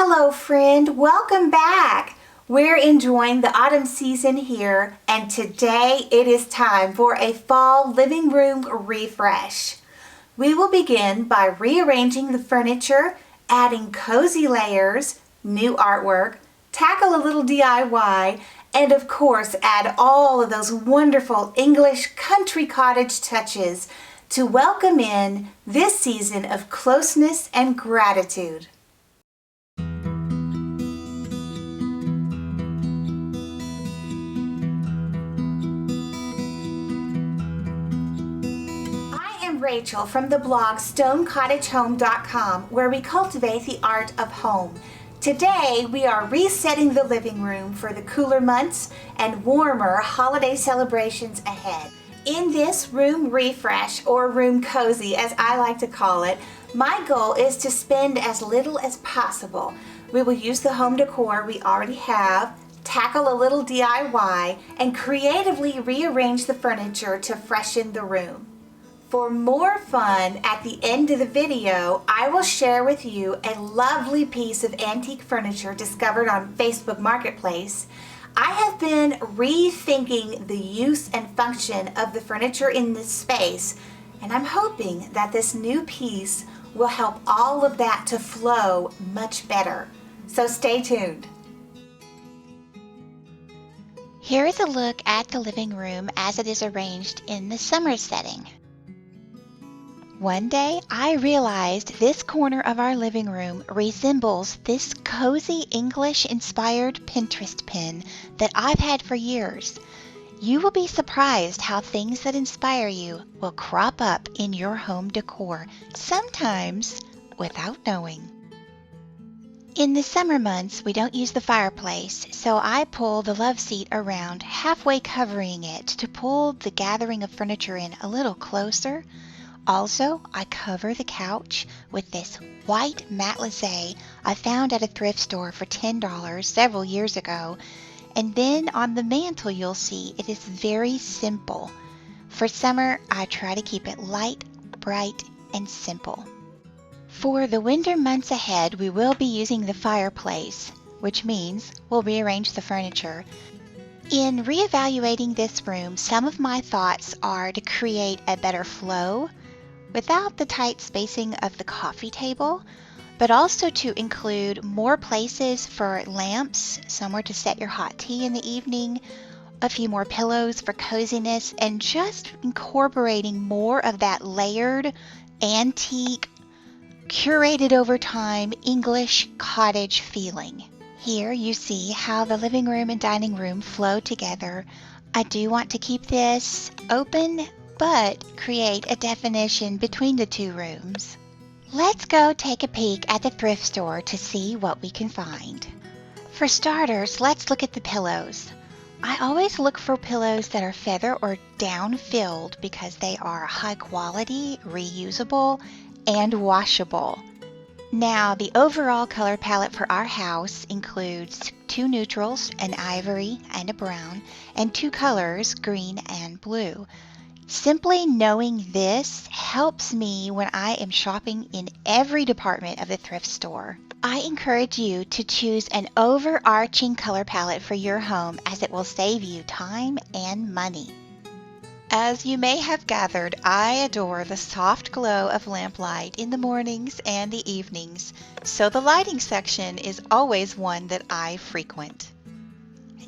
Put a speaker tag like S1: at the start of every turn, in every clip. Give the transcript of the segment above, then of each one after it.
S1: Hello friend, welcome back. We're enjoying the autumn season here, and today it is time for a fall living room refresh. We will begin by rearranging the furniture, adding cozy layers, new artwork, tackle a little DIY, and of course add all of those wonderful English country cottage touches to welcome in this season of closeness and gratitude. Rachel from the blog StoneCottageHome.com, where we cultivate the art of home. Today we are resetting the living room for the cooler months and warmer holiday celebrations ahead. In this room refresh, or room cozy as I like to call it, my goal is to spend as little as possible. We will use the home decor we already have, tackle a little DIY, and creatively rearrange the furniture to freshen the room. For more fun, at the end of the video, I will share with you a lovely piece of antique furniture discovered on Facebook Marketplace. I have been rethinking the use and function of the furniture in this space, and I'm hoping that this new piece will help all of that to flow much better. So stay tuned.
S2: Here is a look at the living room as it is arranged in the summer setting. One day, I realized this corner of our living room resembles this cozy English-inspired Pinterest pin that I've had for years. You will be surprised how things that inspire you will crop up in your home decor, sometimes without knowing. In the summer months, we don't use the fireplace, so I pull the love seat around, halfway covering it to pull the gathering of furniture in a little closer. Also, I cover the couch with this white matelassé I found at a thrift store for $10 several years ago. And then on the mantle you'll see it is very simple. For summer, I try to keep it light, bright, and simple. For the winter months ahead, we will be using the fireplace, which means we'll rearrange the furniture. In reevaluating this room, some of my thoughts are to create a better flow without the tight spacing of the coffee table, but also to include more places for lamps, somewhere to set your hot tea in the evening, a few more pillows for coziness, and just incorporating more of that layered, antique, curated over time English cottage feeling. Here you see how the living room and dining room flow together. I do want to keep this open, but create a definition between the two rooms. Let's go take a peek at the thrift store to see what we can find. For starters, let's look at the pillows. I always look for pillows that are feather or down filled because they are high quality, reusable, and washable. Now, the overall color palette for our house includes two neutrals, an ivory and a brown, and two colors, green and blue. Simply knowing this helps me when I am shopping in every department of the thrift store. I encourage you to choose an overarching color palette for your home, as it will save you time and money. As you may have gathered, I adore the soft glow of lamplight in the mornings and the evenings, so the lighting section is always one that I frequent.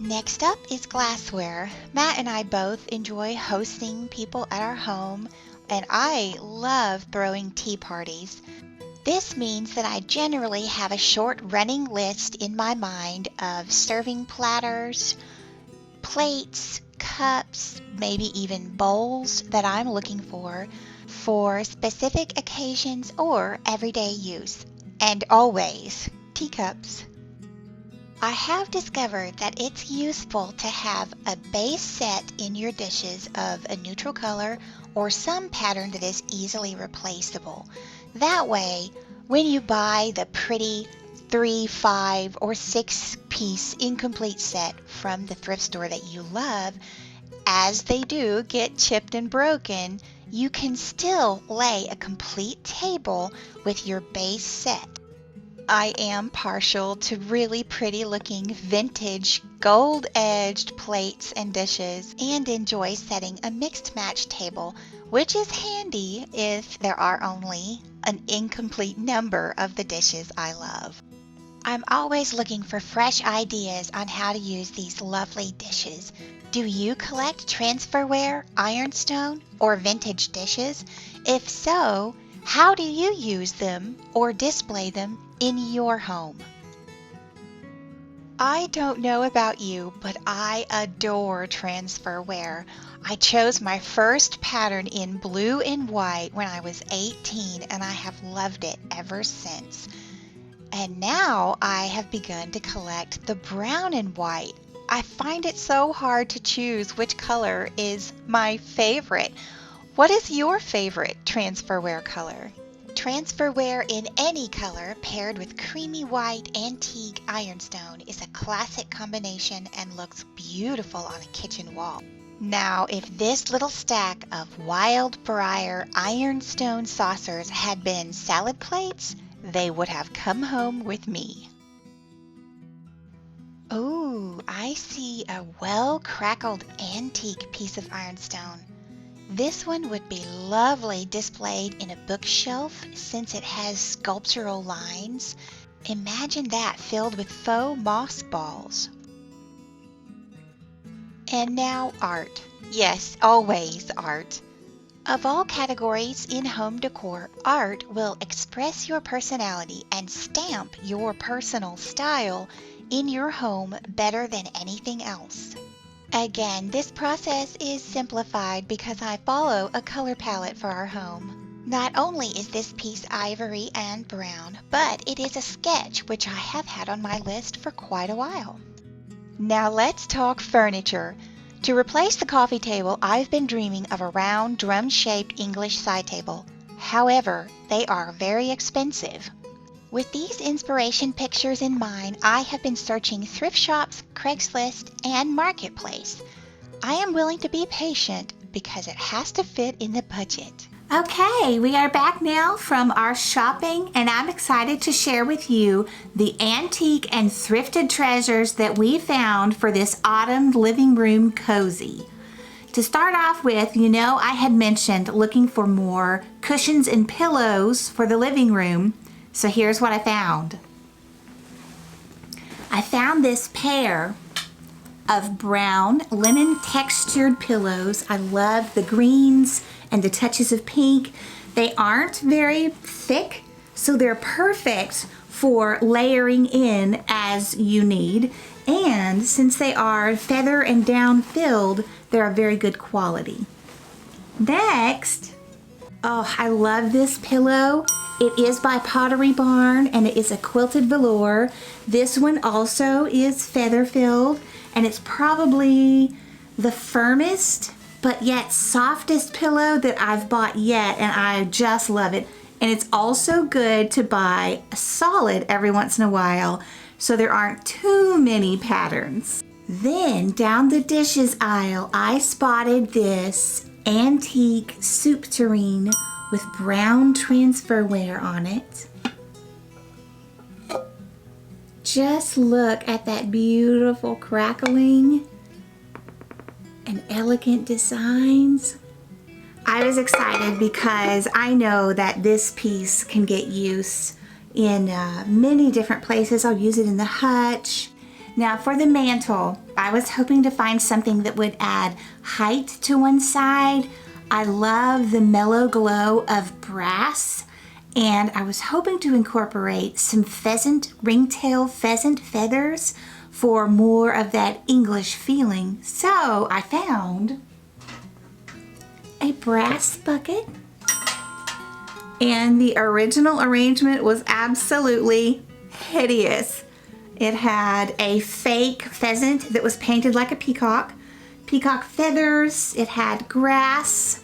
S2: Next up is glassware. Matt and I both enjoy hosting people at our home, and I love throwing tea parties. This means that I generally have a short running list in my mind of serving platters, plates, cups, maybe even bowls that I'm looking for specific occasions or everyday use, and always teacups. I have discovered that it's useful to have a base set in your dishes of a neutral color or some pattern that is easily replaceable. That way, when you buy the pretty 3, 5, or 6-piece incomplete set from the thrift store that you love, as they do get chipped and broken, you can still lay a complete table with your base set. I am partial to really pretty looking vintage gold edged plates and dishes and enjoy setting a mixed match table, which is handy if there are only an incomplete number of the dishes I love. I'm always looking for fresh ideas on how to use these lovely dishes. Do you collect transferware, ironstone, or vintage dishes? If so, how do you use them or display them in your home? I don't know about you, but I adore transferware. I chose my first pattern in blue and white when I was 18, and I have loved it ever since. And now I have begun to collect the brown and white. I find it so hard to choose which color is my favorite. What is your favorite transferware color? Transferware in any color paired with creamy white antique ironstone is a classic combination and looks beautiful on a kitchen wall. Now, if this little stack of wild briar ironstone saucers had been salad plates, they would have come home with me. Oh, I see a well-crackled antique piece of ironstone. This one would be lovely displayed in a bookshelf since it has sculptural lines. Imagine that filled with faux moss balls. And now art. Yes, always art. Of all categories in home decor, art will express your personality and stamp your personal style in your home better than anything else. Again, this process is simplified because I follow a color palette for our home. Not only is this piece ivory and brown, but it is a sketch which I have had on my list for quite a while. Now let's talk furniture. To replace the coffee table, I've been dreaming of a round, drum-shaped English side table. However, they are very expensive. With these inspiration pictures in mind, I have been searching thrift shops, Craigslist, and Marketplace. I am willing to be patient because it has to fit in the budget.
S1: Okay, we are back now from our shopping, and I'm excited to share with you the antique and thrifted treasures that we found for this autumn living room cozy. To start off with, I had mentioned looking for more cushions and pillows for the living room, so here's what I found. I found this pair of brown lemon textured pillows. I love the greens and the touches of pink. They aren't very thick, so they're perfect for layering in as you need. And since they are feather and down filled, they're a very good quality. Next, oh, I love this pillow. It is by Pottery Barn and it is a quilted velour. This one also is feather filled, and it's probably the firmest but yet softest pillow that I've bought yet, and I just love it. And it's also good to buy a solid every once in a while so there aren't too many patterns. Then down the dishes aisle, I spotted this antique soup tureen with brown transferware on it. Just look at that beautiful crackling and elegant designs. I was excited because I know that this piece can get use in many different places. I'll use it in the hutch. Now for the mantle, I was hoping to find something that would add height to one side. I love the mellow glow of brass, and I was hoping to incorporate some ringtail pheasant feathers for more of that English feeling. So I found a brass bucket, and the original arrangement was absolutely hideous. It had a fake pheasant that was painted like a peacock feathers, it had grass,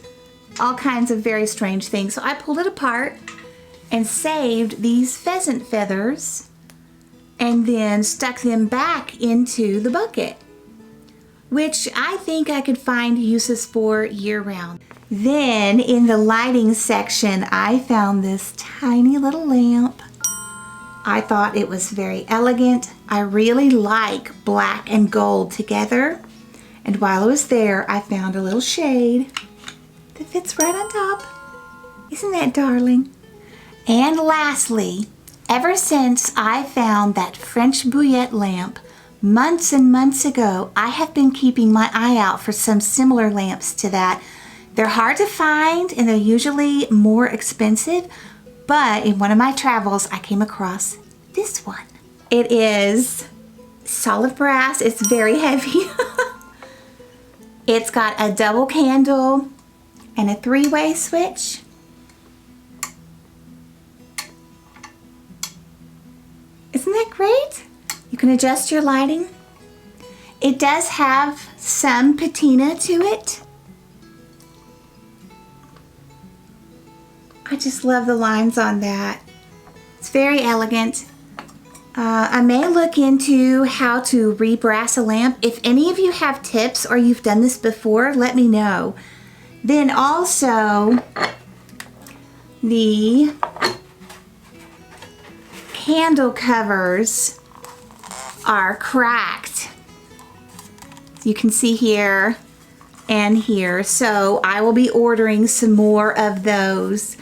S1: all kinds of very strange things. So I pulled it apart and saved these pheasant feathers and then stuck them back into the bucket, which I think I could find uses for year-round. Then in the lighting section, I found this tiny little lamp. I thought it was very elegant. I really like black and gold together. And while I was there, I found a little shade that fits right on top. Isn't that darling? And lastly, ever since I found that French Bouillette lamp months and months ago, I have been keeping my eye out for some similar lamps to that. They're hard to find and they're usually more expensive, but in one of my travels, I came across this one. It is solid brass. It's very heavy. It's got a double candle and a 3-way switch. Isn't that great? You can adjust your lighting. It does have some patina to it. I just love the lines on that. It's very elegant. I may look into how to rebrass a lamp. If any of you have tips or you've done this before, let me know. Then also, the candle covers are cracked. You can see here and here. So I will be ordering some more of those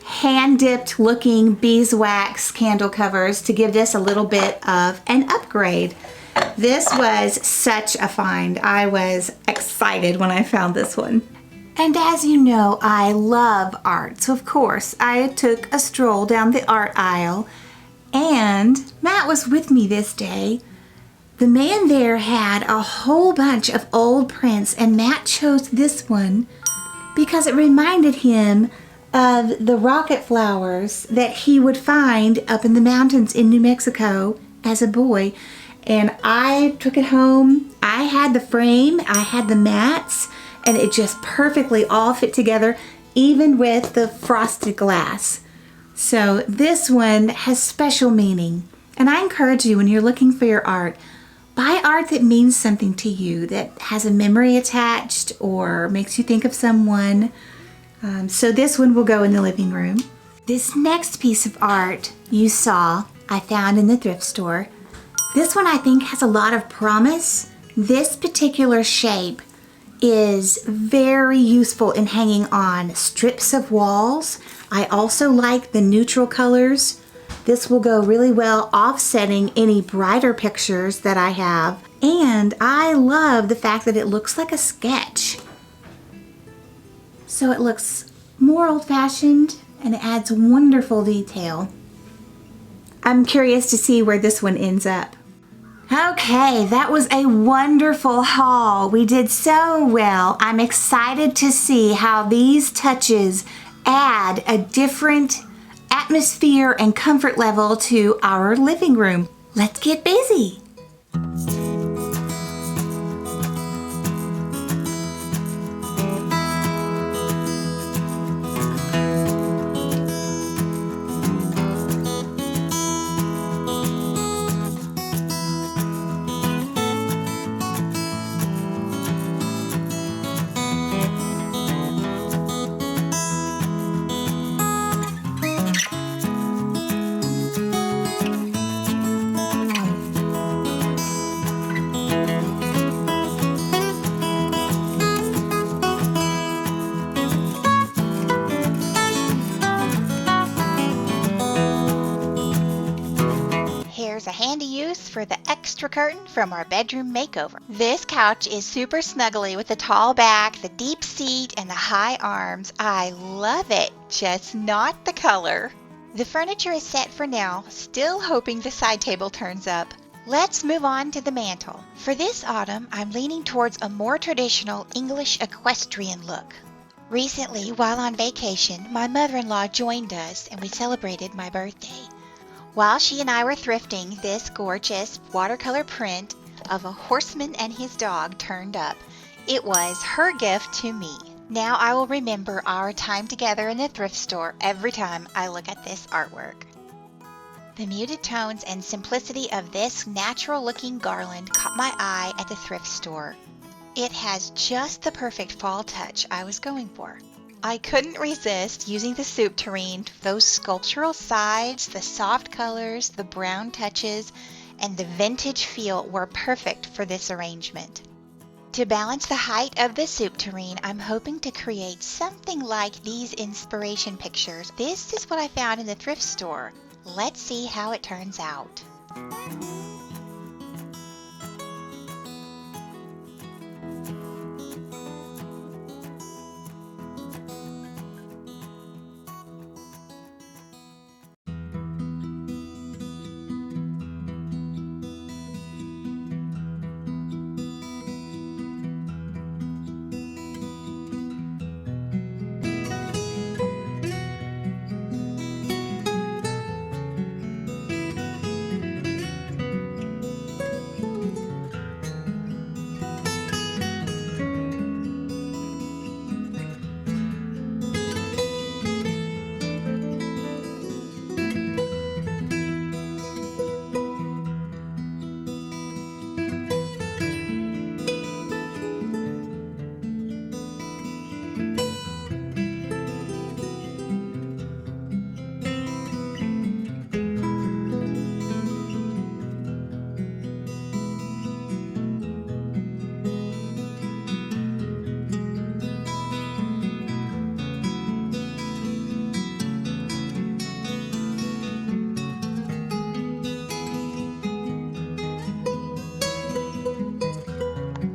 S1: hand-dipped looking beeswax candle covers to give this a little bit of an upgrade. This was such a find. I was excited when I found this one. And as you know, I love art. So of course, I took a stroll down the art aisle and Matt was with me this day. The man there had a whole bunch of old prints and Matt chose this one because it reminded him of the rocket flowers that he would find up in the mountains in New Mexico as a boy. And I took it home. I had the frame, I had the mats, and it just perfectly all fit together, even with the frosted glass. So this one has special meaning. And I encourage you, when you're looking for your art, buy art that means something to you, that has a memory attached or makes you think of someone. So this one will go in the living room. This next piece of art you saw, I found in the thrift store. This one I think has a lot of promise. This particular shape is very useful in hanging on strips of walls. I also like the neutral colors. This will go really well offsetting any brighter pictures that I have. And I love the fact that it looks like a sketch. So it looks more old-fashioned and it adds wonderful detail. I'm curious to see where this one ends up. Okay, that was a wonderful haul. We did so well. I'm excited to see how these touches add a different atmosphere and comfort level to our living room. Let's get busy.
S2: Here's a handy use for the extra curtain from our bedroom makeover. This couch is super snuggly with the tall back, the deep seat, and the high arms. I love it, just not the color. The furniture is set for now, still hoping the side table turns up. Let's move on to the mantle. For this autumn, I'm leaning towards a more traditional English equestrian look. Recently, while on vacation, my mother-in-law joined us and we celebrated my birthday. While she and I were thrifting, this gorgeous watercolor print of a horseman and his dog turned up. It was her gift to me. Now I will remember our time together in the thrift store every time I look at this artwork. The muted tones and simplicity of this natural-looking garland caught my eye at the thrift store. It has just the perfect fall touch I was going for. I couldn't resist using the soup tureen. Those sculptural sides, the soft colors, the brown touches, and the vintage feel were perfect for this arrangement. To balance the height of the soup tureen, I'm hoping to create something like these inspiration pictures. This is what I found in the thrift store. Let's see how it turns out.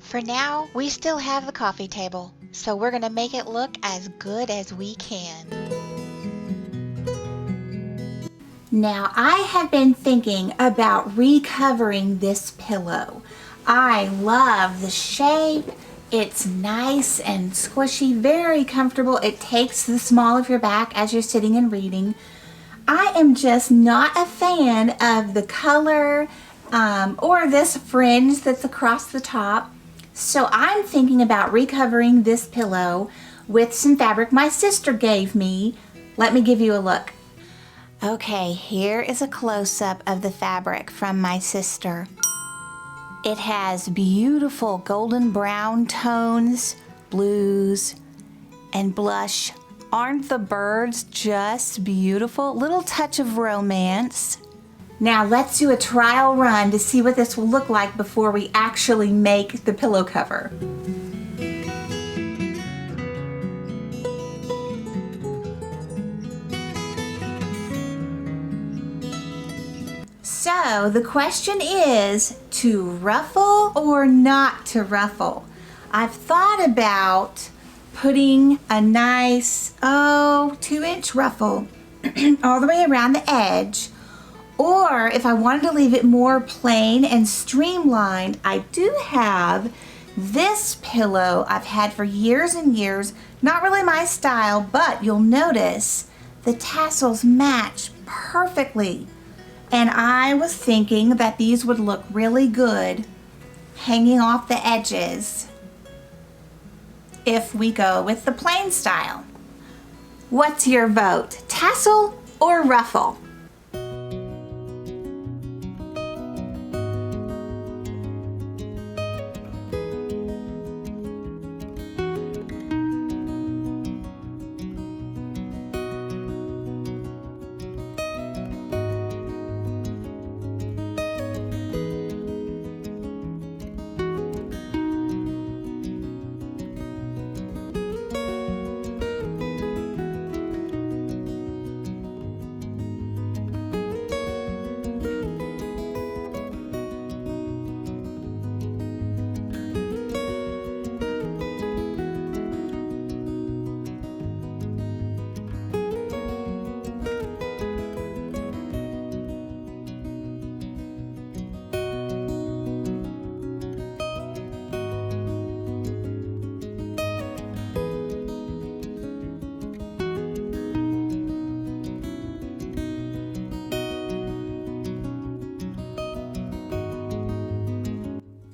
S2: For now, we still have the coffee table, so we're going to make it look as good as we can.
S1: Now, I have been thinking about recovering this pillow. I love the shape. It's nice and squishy, very comfortable. It takes the small of your back as you're sitting and reading. I am just not a fan of the color or this fringe that's across the top. So I'm thinking about recovering this pillow with some fabric my sister gave me. Let me give you a look. Okay, here is a close-up of the fabric from my sister. It has beautiful golden brown tones, blues, and blush. Aren't the birds just beautiful? Little touch of romance. Now let's do a trial run to see what this will look like before we actually make the pillow cover. So the question is, to ruffle or not to ruffle? I've thought about putting a nice, 2-inch ruffle all the way around the edge. Or if I wanted to leave it more plain and streamlined, I do have this pillow I've had for years and years. Not really my style, but you'll notice the tassels match perfectly. And I was thinking that these would look really good hanging off the edges if we go with the plain style. What's your vote? Tassel or ruffle?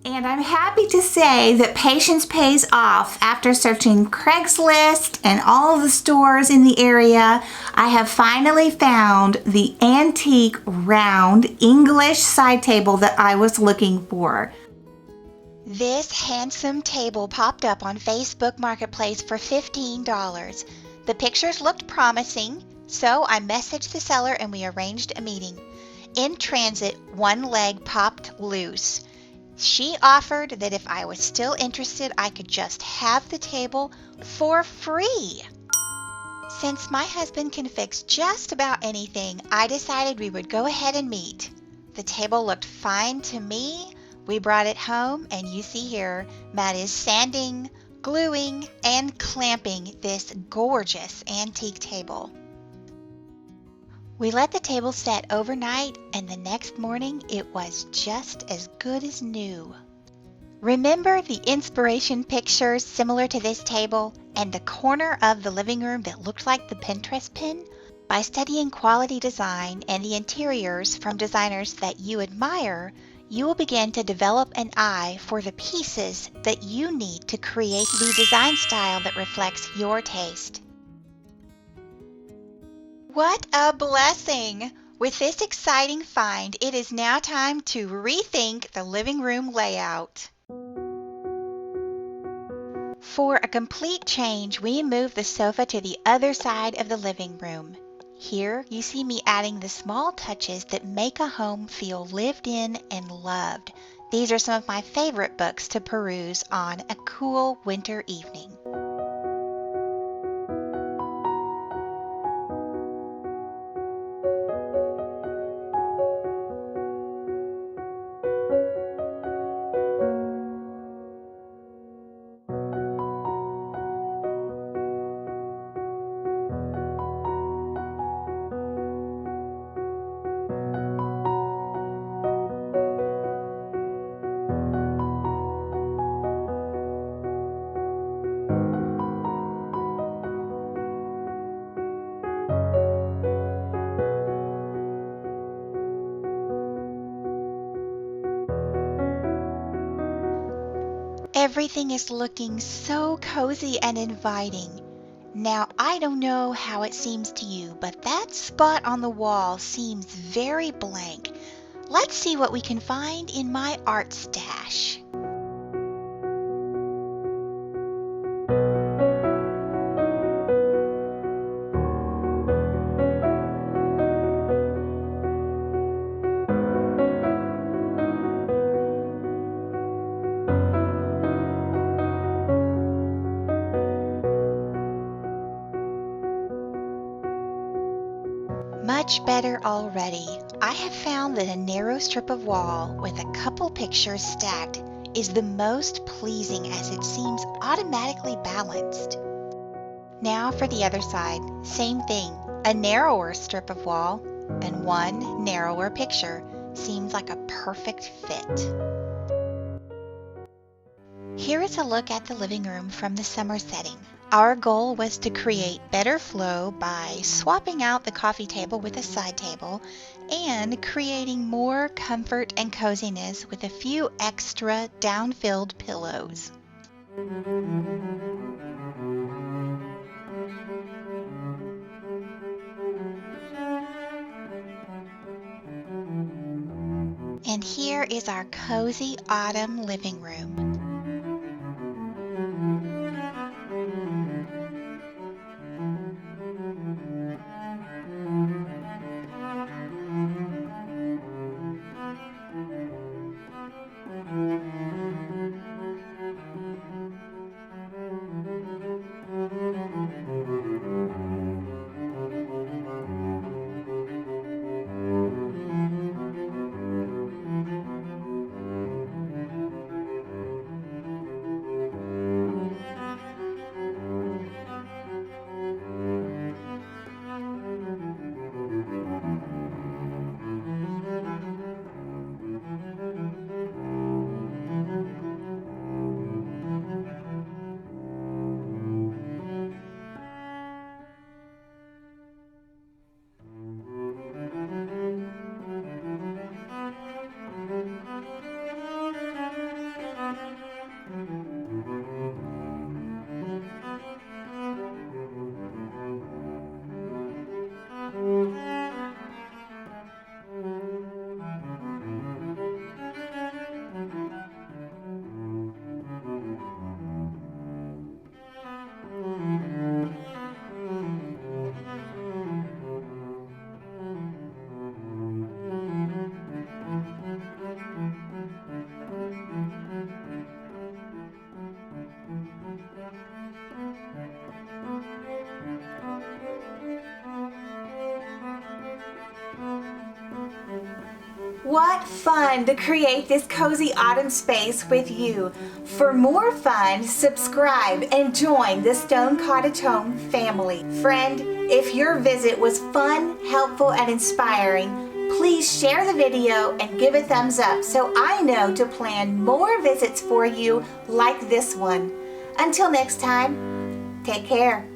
S1: And I'm happy to say that patience pays off. After searching Craigslist and all of the stores in the area, I have finally found the antique round English side table that I was looking for.
S2: This handsome table popped up on Facebook Marketplace for $15. The pictures looked promising, so I messaged the seller and we arranged a meeting. In transit, one leg popped loose. She offered that if I was still interested, I could just have the table for free. Since my husband can fix just about anything, I decided we would go ahead and meet. The table looked fine to me. We brought it home, and you see here, Matt is sanding, gluing, and clamping this gorgeous antique table. We let the table set overnight, and the next morning it was just as good as new. Remember the inspiration pictures similar to this table and the corner of the living room that looked like the Pinterest pin? By studying quality design and the interiors from designers that you admire, you will begin to develop an eye for the pieces that you need to create the design style that reflects your taste. What a blessing! With this exciting find, it is now time to rethink the living room layout. For a complete change, we moved the sofa to the other side of the living room. Here you see me adding the small touches that make a home feel lived in and loved. These are some of my favorite books to peruse on a cool winter evening. Everything is looking so cozy and inviting. Now, I don't know how it seems to you, but that spot on the wall seems very blank. Let's see what we can find in my art stash. Much better already. I have found that a narrow strip of wall with a couple pictures stacked is the most pleasing as it seems automatically balanced. Now for the other side, same thing. A narrower strip of wall and one narrower picture seems like a perfect fit. Here is a look at the living room from the summer setting. Our goal was to create better flow by swapping out the coffee table with a side table and creating more comfort and coziness with a few extra down-filled pillows. And here is our cozy autumn living room.
S1: What fun to create this cozy autumn space with you. For more fun, subscribe and join the Stone Cottage Home family. Friend, if your visit was fun, helpful, and inspiring, please share the video and give a thumbs up so I know to plan more visits for you like this one. Until next time, take care.